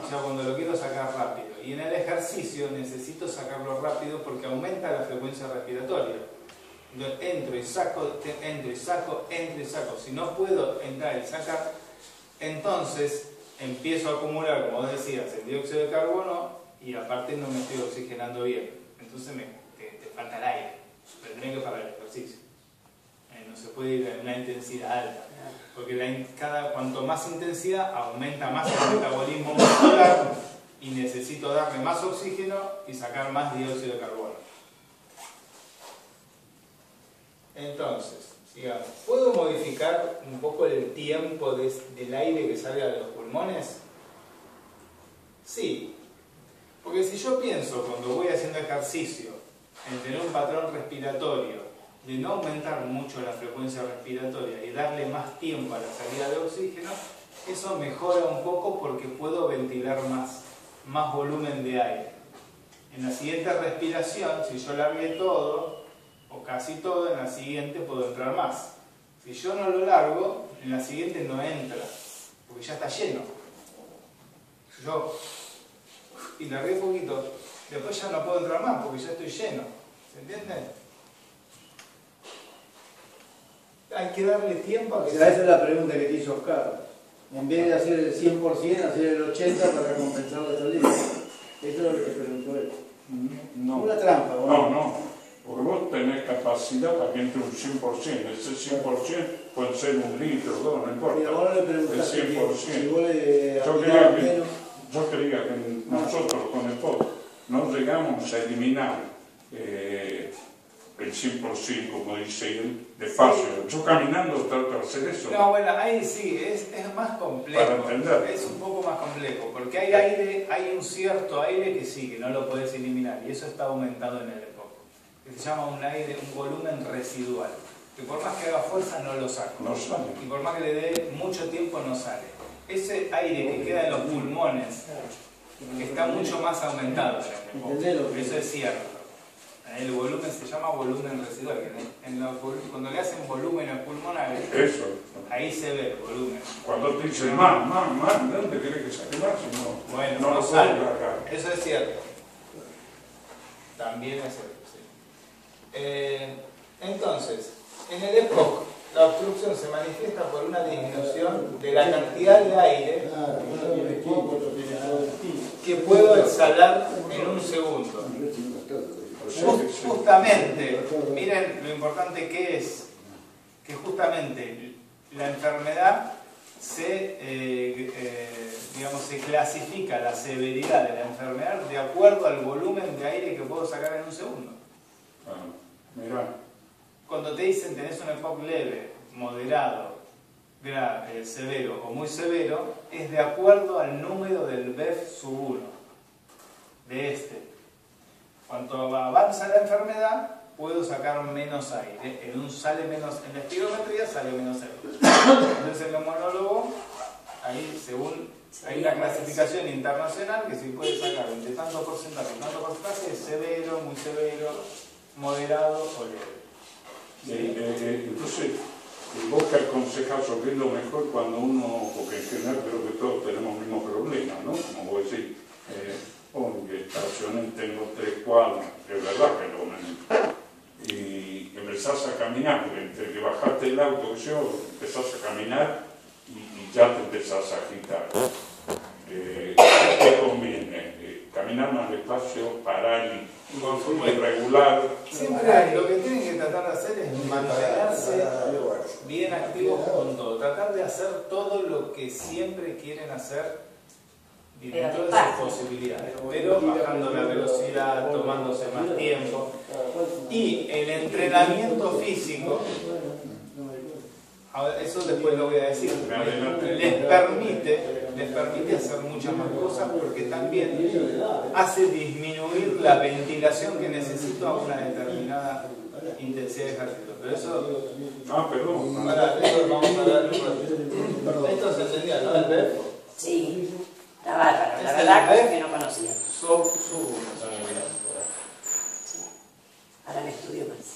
O sea, cuando lo quiero sacar rápido. Y en el ejercicio necesito sacarlo rápido porque aumenta la frecuencia respiratoria. Entonces, entro y saco, entro y saco, entro y saco. Si no puedo entrar y sacar, entonces empiezo a acumular, como decías, el dióxido de carbono y aparte no me estoy oxigenando bien. Entonces te falta el aire. Pero tenés que parar el ejercicio. No se puede ir a una intensidad alta. Porque cuanto más intensidad, aumenta más el metabolismo muscular y necesito darle más oxígeno y sacar más dióxido de carbono. Entonces, digamos, ¿puedo modificar un poco el tiempo del aire que salga de los pulmones? Sí. Porque si yo pienso cuando voy haciendo ejercicio en tener un patrón respiratorio, de no aumentar mucho la frecuencia respiratoria y darle más tiempo a la salida de oxígeno, eso mejora un poco porque puedo ventilar más volumen de aire. En la siguiente respiración, si yo largué todo, o casi todo, en la siguiente puedo entrar más. Si yo no lo largo, en la siguiente no entra, porque ya está lleno. Yo y largué poquito, después ya no puedo entrar más porque ya estoy lleno. ¿Se entiende? Hay que darle tiempo a que... Esa es la pregunta que te hizo Oscar. En vez de hacer el 100%, hacer el 80% para compensar la salida. Eso es lo que te preguntó él. No. Una trampa, ¿o No, porque vos tenés capacidad para que entre un 100%. Ese 100% puede ser 1 litro, 2, no importa. Mira, vos no le El preguntaste 100%. si vos le Yo creía que nosotros con el POT no llegamos a eliminar el 100%, como dice él, de fácil. Yo caminando trato de hacer eso. No, bueno, ahí sí, es más complejo. Para entender. Es un poco más complejo, porque hay aire, hay un cierto aire que sí, que no lo puedes eliminar, y eso está aumentado en el EPOC, que se llama un volumen residual, que por más que haga fuerza no lo saca. No sale. Y por más que le dé mucho tiempo no sale. Ese aire que queda en los pulmones está mucho más aumentado en el EPOC. Eso es cierto. El volumen se llama volumen residual. Cuando le hacen volúmenes pulmonares, Eso. ahí se ve el volumen. Cuando te dicen más, ¿dónde querés que saque más? Bueno, no lo sale. puedo acá. Eso es cierto. También es cierto, sí. Entonces, en el EPOC, la obstrucción se manifiesta por una disminución de la cantidad de aire que puedo exhalar en un segundo. Justamente, miren lo importante que es, que justamente la enfermedad se clasifica la severidad de la enfermedad de acuerdo al volumen de aire que puedo sacar en un segundo. Mirá. Cuando te dicen tenés un EPOC leve, moderado, grave, severo o muy severo, es de acuerdo al número del BEF-1 de este. Cuanto avanza la enfermedad, puedo sacar menos aire. En la espirometría sale menos aire. Entonces en el monólogo, ahí hay una clasificación internacional que se puede sacar entre tanto porcentaje es severo, muy severo, moderado o leve. ¿Sí? Entonces, vos que aconsejás o que es lo mejor cuando uno, porque en general creo que todos tenemos el mismo problema, ¿no? Como vos decís, que estacioné, tengo 3 cuadras, es verdad que lo y empezás a caminar, porque entre que bajaste el auto, empezás a caminar y ya te empezás a agitar. ¿Qué conviene? Caminar más despacio, parar y regular. Siempre lo que tienen que tratar de hacer es mantenerse bien activos con todo. Tratar de hacer todo lo que siempre quieren hacer dentro de sus posibilidades, pero bajando la velocidad, tomándose más tiempo. Y el entrenamiento físico, eso después lo voy a decir, les permite hacer muchas más cosas porque también hace disminuir la ventilación que necesito a una determinada intensidad de ejercicio. Pero eso... Perdón. Eso vamos a dar un ratito. Esto se entendía, ¿no? El BEF. Sí, está bárbaro. La verdad que no conocía. Ahora me estudio más.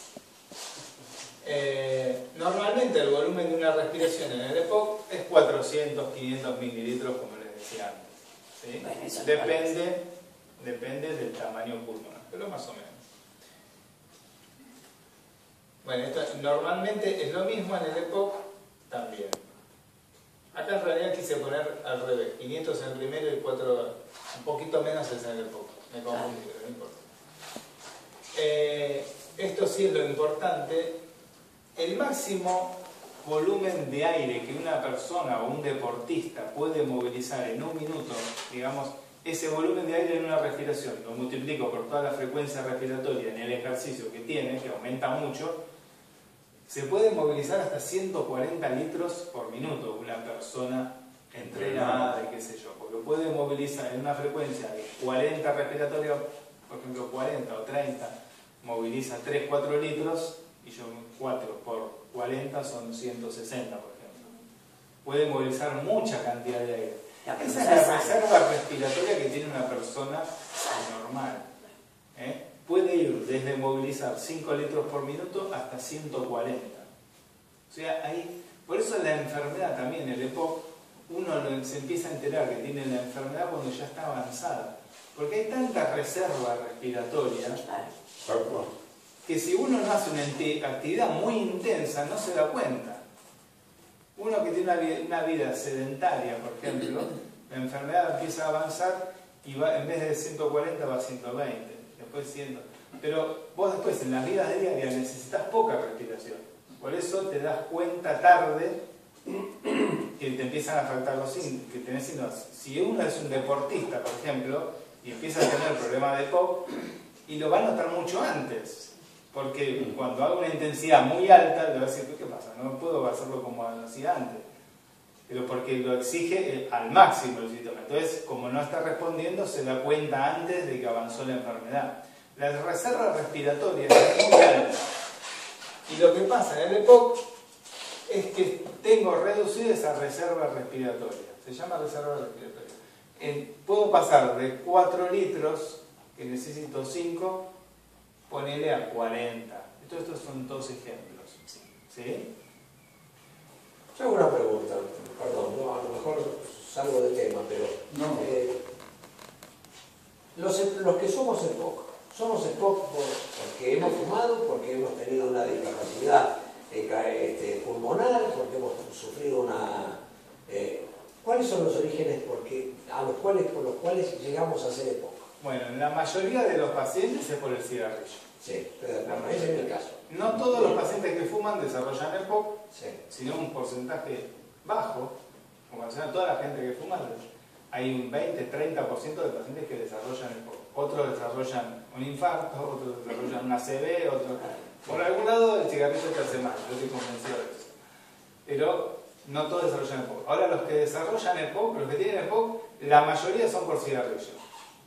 Normalmente el volumen de una respiración en el EPOC es 400, 500 mililitros, como les decía antes. ¿Sí? Bueno, depende del tamaño pulmonar, pero más o menos. Bueno, esto normalmente es lo mismo en el EPOC también. Acá en realidad quise poner al revés, 500 en el primero y 4, un poquito menos es en el EPOC. Me confundí, pero no importa. Esto sí es lo importante. El máximo volumen de aire que una persona o un deportista puede movilizar en un minuto, digamos, ese volumen de aire en una respiración, lo multiplico por toda la frecuencia respiratoria en el ejercicio que tiene, que aumenta mucho, se puede movilizar hasta 140 litros por minuto una persona entrenada, de qué sé yo, porque puede movilizar en una frecuencia de 40 respiratorios, por ejemplo 40 o 30, moviliza 3-4 litros, y yo 4 por 40 son 160, por ejemplo. Puede movilizar mucha cantidad de aire. Esa es la reserva respiratoria que tiene una persona normal. Puede ir desde movilizar 5 litros por minuto hasta 140. O sea, por eso la enfermedad también, el EPOC, uno se empieza a enterar que tiene la enfermedad cuando ya está avanzada. Porque hay tanta reserva respiratoria que si uno no hace una actividad muy intensa no se da cuenta. Uno que tiene una vida sedentaria, por ejemplo, la enfermedad empieza a avanzar y va, en vez de 140 va a 120, después 100. Pero vos después en las vidas diarias necesitas poca respiración. Por eso te das cuenta tarde que te empiezan a faltar los signos, que tenés signos. Si uno es un deportista, por ejemplo, y empieza a tener problemas de EPOC, y lo va a notar mucho antes. Porque cuando hago una intensidad muy alta, le va a decir, ¿qué pasa? No puedo hacerlo como lo hacía antes. Pero porque lo exige al máximo el síntoma. Entonces, como no está respondiendo, se da cuenta antes de que avanzó la enfermedad. La reserva respiratoria es muy alta. Y lo que pasa en el EPOC es que tengo reducida esa reserva respiratoria. Se llama reserva respiratoria. Puedo pasar de 4 litros, que necesito 5, ponele a 40. Estos son 2 ejemplos. ¿Sí? Yo hago una pregunta, perdón, ¿no? A lo mejor salgo de tema, pero No. Los que somos EPOC porque hemos fumado, porque hemos tenido una discapacidad pulmonar, porque hemos sufrido una... ¿Cuáles son los orígenes por los cuales llegamos a ser EPOC? Bueno, la mayoría de los pacientes es por el cigarrillo. Sí, ese es el caso. No todos los pacientes que fuman desarrollan EPOC, Sí. sino un porcentaje bajo. Como mencionan, toda la gente que fuma, hay un 20-30% de pacientes que desarrollan EPOC. Otros desarrollan un infarto, otros desarrollan una ACV, otros... Por algún lado el cigarrillo te hace mal, yo estoy convencido de eso. Pero no todos desarrollan EPOC. Ahora los que desarrollan EPOC, los que tienen EPOC, la mayoría son por cigarrillo,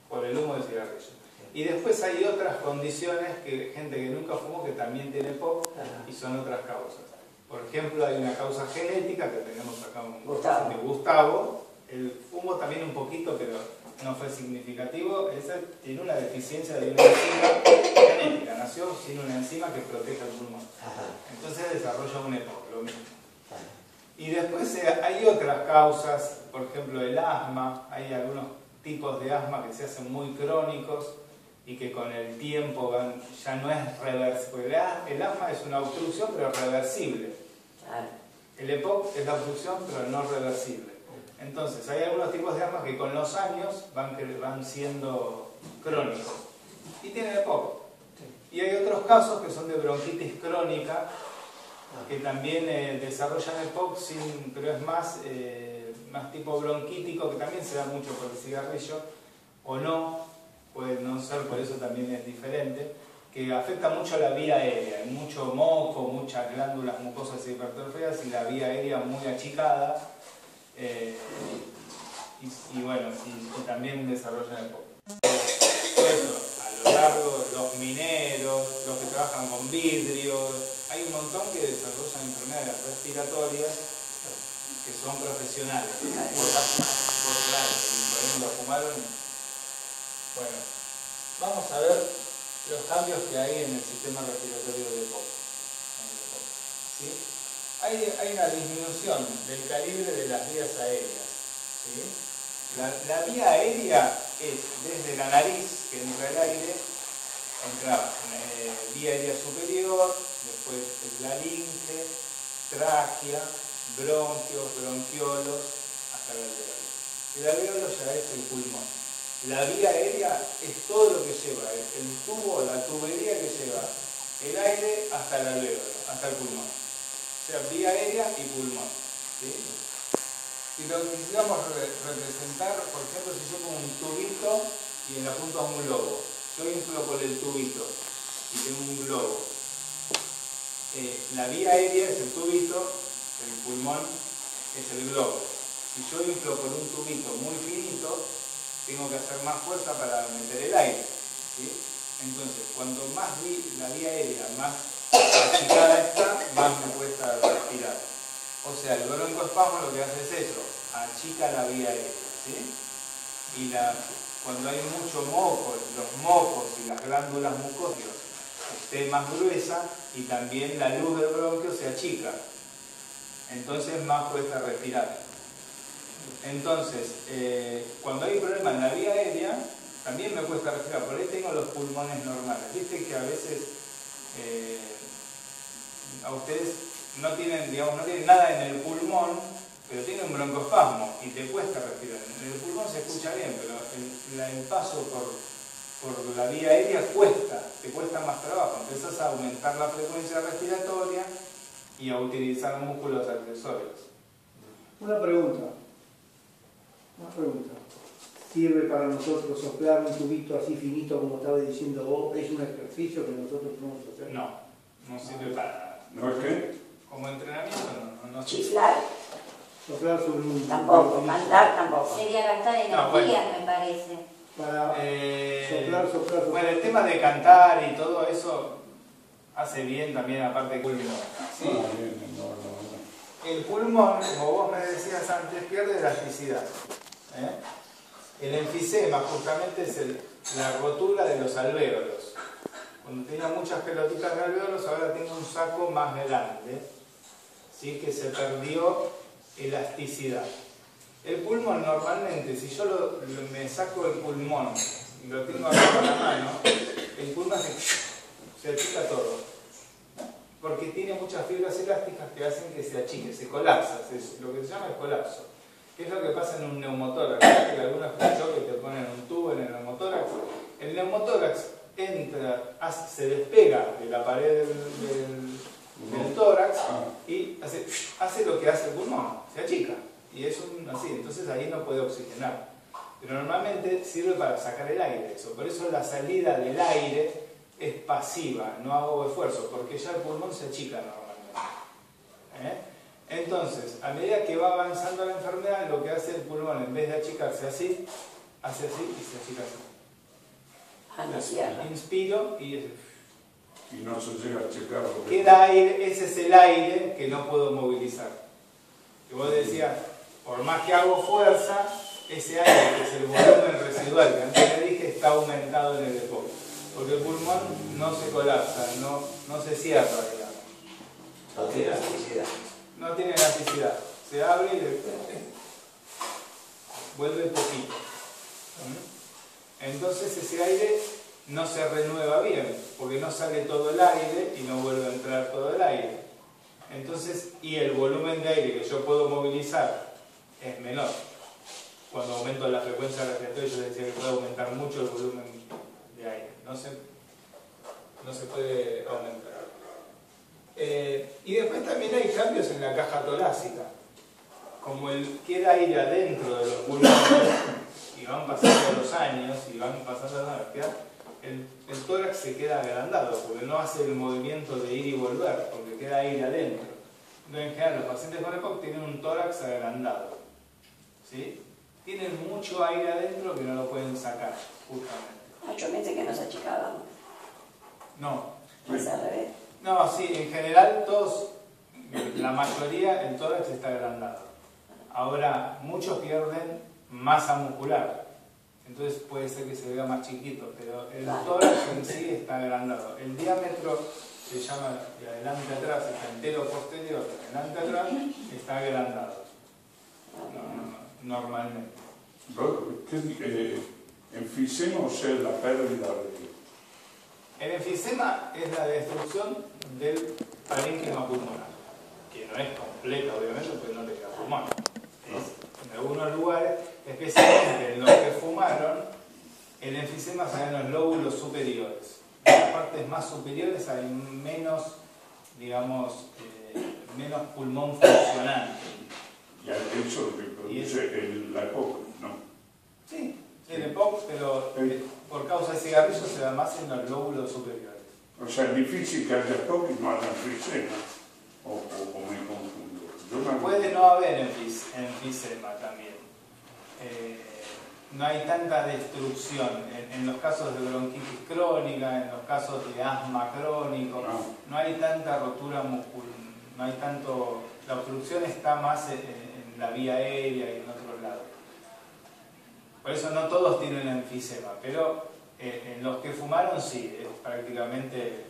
por el humo del cigarrillo. Y después hay otras condiciones, que gente que nunca fumó que también tiene EPOC y son otras causas. Por ejemplo, hay una causa genética que tenemos acá un paciente, Gustavo. El fumo también un poquito, pero no fue significativo. Ese tiene una deficiencia de una enzima genética, nació sin una enzima que proteja el pulmón. Entonces desarrolla un EPOC, lo mismo. Y después hay otras causas, por ejemplo el asma. Hay algunos tipos de asma que se hacen muy crónicos y que con el tiempo ya no es reversible. El asma es una obstrucción pero reversible. El EPOC es la obstrucción pero no reversible. Entonces hay algunos tipos de asma que con los años van siendo crónicos y tienen EPOC. Y hay otros casos que son de bronquitis crónica que también desarrollan EPOC, pero es más tipo bronquítico, que también se da mucho por el cigarrillo, o no, puede no ser, por eso también es diferente, que afecta mucho la vía aérea, hay mucho moco, muchas glándulas mucosas y hipertrofeas y la vía aérea muy achicada, y bueno, y también desarrollan EPOC. Todo eso, a lo largo, los mineros, los que trabajan con vidrio, hay un montón que desarrollan enfermedades respiratorias que son profesionales. Por ejemplo, fumaron. Bueno, vamos a ver los cambios que hay en el sistema respiratorio de EPOC. ¿Sí? Hay una disminución del calibre de las vías aéreas. ¿Sí? La vía aérea es desde la nariz, que entra el aire, entra vía aérea superior, después la laringe, tráquea, bronquios, bronquiolos, hasta el alveolo. El alveolo ya es el pulmón. La vía aérea es todo lo que lleva, el tubo, la tubería que lleva el aire hasta el alveolo, hasta el pulmón. O sea, vía aérea y pulmón. ¿Sí? Si lo quisiéramos representar, por ejemplo, si yo pongo un tubito y en la punta un globo, yo inflo por el tubito y tengo un globo. La vía aérea es el tubito, el pulmón es el globo. Si yo inflo por un tubito muy finito, tengo que hacer más fuerza para meter el aire. ¿Sí? Entonces, cuanto más la vía aérea más achicada está, más me cuesta respirar. O sea, el broncoespasmo lo que hace es eso, achica la vía aérea. ¿Sí? Y cuando hay mucho moco, los mocos y las glándulas mucosas esté más gruesa y también la luz del bronquio se achica. Entonces más cuesta respirar. Entonces, cuando hay problema en la vía aérea, también me cuesta respirar. Por ahí tengo los pulmones normales. Viste que a veces a ustedes no tienen nada en el pulmón, pero tiene un broncoespasmo y te cuesta respirar. En el pulmón se escucha bien, pero el paso por la vía aérea te cuesta más trabajo. Empezás a aumentar la frecuencia respiratoria y a utilizar músculos accesorios. Una pregunta. ¿Sirve para nosotros soplar un tubito así finito como estaba diciendo vos? ¿Es un ejercicio que nosotros podemos hacer? No sirve para nada. ¿No es qué? Como entrenamiento no sirve. Chiflar. Soplar sobre un... Tampoco, mandar tampoco. Sería gastar energía, bueno. me parece. Para soplar. Bueno, el tema de cantar y todo eso hace bien también, aparte del pulmón. ¿Sí? El pulmón, como vos me decías antes, pierde elasticidad. El enfisema justamente es la rotura de los alvéolos. Cuando tenía muchas pelotitas de alvéolos, ahora tengo un saco más grande, ¿sí? Que se perdió elasticidad. El pulmón normalmente, si yo me saco el pulmón y lo tengo acá con la mano, el pulmón se achica todo. Porque tiene muchas fibras elásticas que hacen que se achique, se colapsa, lo que se llama el colapso. ¿Qué es lo que pasa en un neumotórax? Que algunos escuchó que te ponen un tubo en el neumotórax. El neumotórax entra, se despega de la pared del tórax y hace lo que hace el pulmón, se achica. Y es así, entonces ahí no puede oxigenar. Pero normalmente sirve para sacar el aire eso. Por eso la salida del aire es pasiva, no hago esfuerzo, porque ya el pulmón se achica normalmente. Entonces, a medida que va avanzando la enfermedad, lo que hace el pulmón, en vez de achicarse así, hace así y se achica así. Inspiro y no se llega a checar. Queda aire, ese es el aire que no puedo movilizar. Que vos decías, por más que hago fuerza, ese aire, que es el volumen residual que antes le dije, está aumentado en el depósito. Porque el pulmón no se colapsa, no se cierra, digamos. No tiene elasticidad. No tiene elasticidad. Se abre y vuelve poquito. Entonces ese aire no se renueva bien, porque no sale todo el aire y no vuelve a entrar todo el aire. Entonces, y el volumen de aire que yo puedo movilizar es menor. Cuando aumento la frecuencia respiratoria, yo decía que puede aumentar mucho el volumen de aire. No se puede aumentar. Y después también hay cambios en la caja torácica. Como queda aire adentro de los pulmones y van pasando los años y van pasando las años, el tórax se queda agrandado porque no hace el movimiento de ir y volver, porque queda aire adentro. Entonces, en general, los pacientes con EPOC tienen un tórax agrandado. ¿Sí? Tienen mucho aire adentro que no lo pueden sacar, justamente. Yo pensé que nos achicábamos. No. Es al revés. No, sí, en general todos, la mayoría, el tórax está agrandado. Ahora, muchos pierden masa muscular, entonces puede ser que se vea más chiquito, pero el tórax en sí está agrandado. El diámetro se llama de adelante atrás, es entero posterior, de adelante atrás, está agrandado. Normalmente. ¿Enfisema o sea la pérdida de...? El enfisema es la destrucción del parénquima pulmonar, que no es completa, obviamente, porque no te queda pulmón. En algunos lugares, especialmente en los que fumaron, el enfisema se da en los lóbulos superiores. En las partes más superiores hay menos, digamos, menos pulmón funcionante. Y eso lo que produce la EPOC, ¿no? Sí, el EPOC, pero por causa de cigarrillo se da más en los lóbulos superiores. O sea, es difícil que haya EPOC y no haya enfisema. O me confundo. Puede no haber enfisema también. No hay tanta destrucción. En los casos de bronquitis crónica, en los casos de asma crónico, no hay tanta rotura muscular, no hay tanto... La obstrucción está más en la vía aérea y en otros lados. Por eso no todos tienen enfisema, pero en los que fumaron sí, es prácticamente...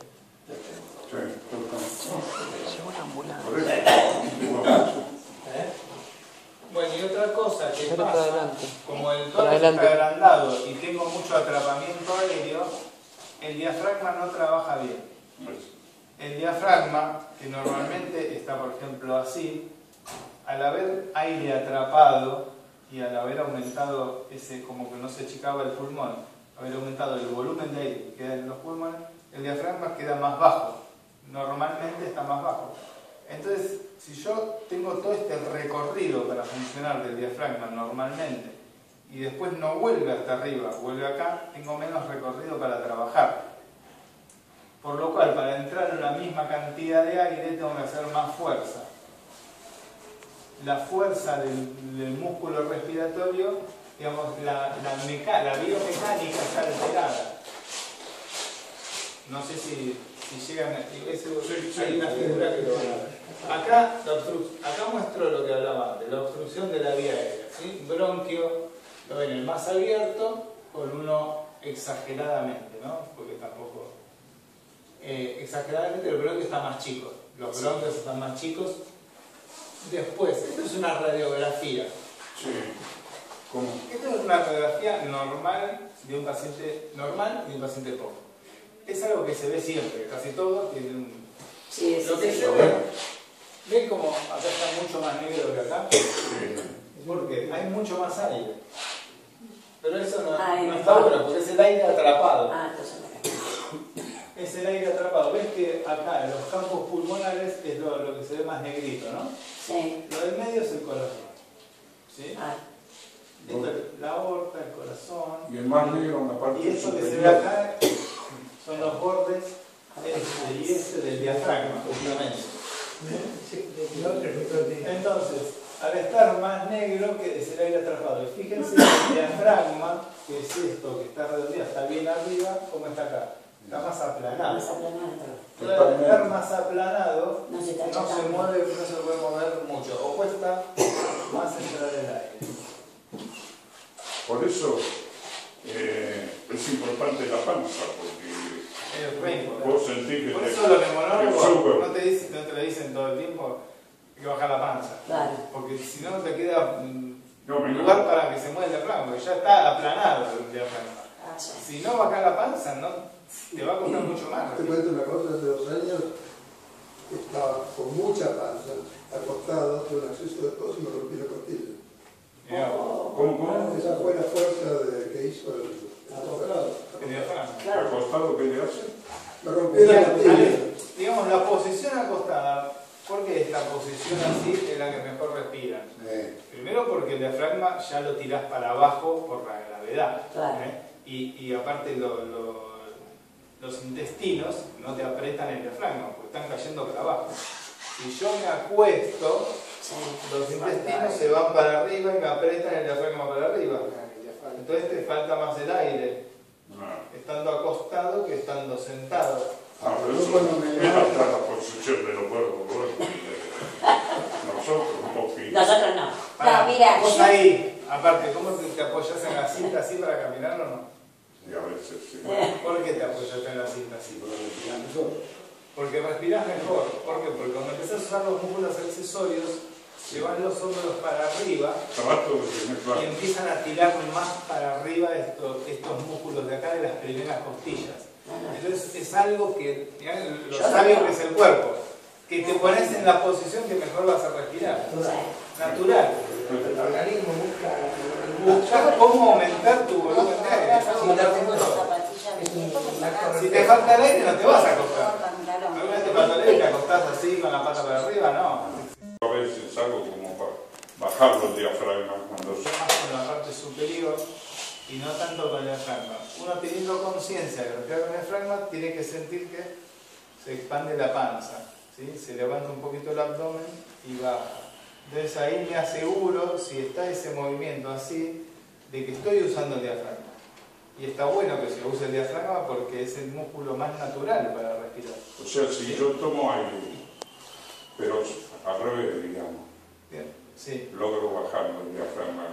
Bueno, y otra cosa que pasa, como el tórax está agrandado y tengo mucho atrapamiento aéreo, el diafragma no trabaja bien. El diafragma, que normalmente está, por ejemplo, así, al haber aire atrapado y al haber aumentado ese, como que no se achicaba el pulmón, haber aumentado el volumen de aire que queda en los pulmones, el diafragma queda más bajo. Normalmente está más bajo. Entonces, si yo tengo todo este recorrido para funcionar del diafragma normalmente y después no vuelve hasta arriba, vuelve acá, tengo menos recorrido para trabajar. Por lo cual, para entrar en la misma cantidad de aire tengo que hacer más fuerza. La fuerza del músculo respiratorio, digamos, la biomecánica está alterada. No sé si llegan a... Hay una figura que lo va a... Acá muestro lo que hablaba antes, la obstrucción de la vía aérea. ¿Sí? Bronquio, lo ven el más abierto, con uno exageradamente, ¿no? Porque tampoco... exageradamente el bronquio está más chico. Los bronquios están más chicos. Después, esto es una radiografía. Sí. ¿Cómo? Esto es una radiografía normal de un paciente normal y de un paciente poco. Es algo que se ve siempre, casi todos tienen un... Sí, lo que se ve, ¿ven como acá está mucho más negro que acá? Sí. Porque hay mucho más aire. Pero eso no no está bueno, porque es el aire atrapado. Entonces no. Es el aire atrapado. ¿Ves que acá en los campos pulmonares es lo que se ve más negrito, ¿no? Sí. Lo del medio es el corazón. ¿Sí? Esto es la aorta, el corazón. Y el más negro en la parte Y eso que se ve superior. acá son los bordes y este del diafragma, justamente. Entonces, al estar más negro que es el aire atrapado. Y fíjense que el diafragma, que es esto que está redondeado, está bien arriba, ¿cómo está acá? Está más aplanado. Más aplanado. Entonces, al estar más aplanado, No se no se mueve, no se puede mover mucho. O cuesta más entrar el aire. Por eso es importante la panza, porque vos sentís que por te, eso los neumólogos sube. no te lo dicen todo el tiempo, hay que bajar la panza. Claro. Porque si no te queda No, lugar para que se mueva el diafragma, porque ya está aplanado el diafragma. Si no bajas la panza, no, te va a costar mucho más. Te cuento una cosa, hace 2 años estaba con mucha panza, acostado, tuve un acceso de tos y me rompí la costilla. ¿Cómo? Esa fue la fuerza que hizo el diafragma. ¿Acostado qué le hace? Me rompí la costilla. Digamos, la posición acostada, ¿por qué esta posición así es la que mejor respira? Primero porque el diafragma ya lo tirás para abajo por la gravedad. Claro. Y aparte los intestinos no te apretan el diafragma, porque están cayendo para abajo. Si yo me acuesto, los intestinos se van para arriba y me apretan el diafragma para arriba. Entonces te falta más el aire, estando acostado que estando sentado. Pero eso es hasta la posición de los cuerpos. Nosotros un poquito. Nosotros no. No, mira, Vos yo... ahí, aparte, ¿cómo te apoyás en la cinta así para caminar o no? Y a veces sí. ¿Por qué te apoyaste en la cinta así? Porque respirás mejor. ¿Por qué? Porque cuando empezás a usar los músculos accesorios, llevan los hombros para arriba y empiezan a tirar más para arriba estos músculos de acá de las primeras costillas. Entonces es algo que, lo sabio que es el cuerpo, que te pones en la posición que mejor vas a respirar. Natural. El organismo Buscar cómo aumentar tu volumen de aire. Si te falta el aire no te vas a acostar. ¿Alguna vez te falta el aire y te acostás así con la pata para arriba? No. A veces algo como para bajarlo el diafragma cuando se... Más con la parte superior y no tanto con el diafragma. Uno teniendo conciencia de respirar con el diafragma tiene que sentir que se expande la panza, ¿sí? Se levanta un poquito el abdomen y baja. Entonces ahí me aseguro, si está ese movimiento así, de que estoy usando el diafragma. Y está bueno que se use el diafragma porque es el músculo más natural para respirar. O sea, si yo tomo aire, pero al revés, digamos, Bien, sí. logro bajarlo el diafragma.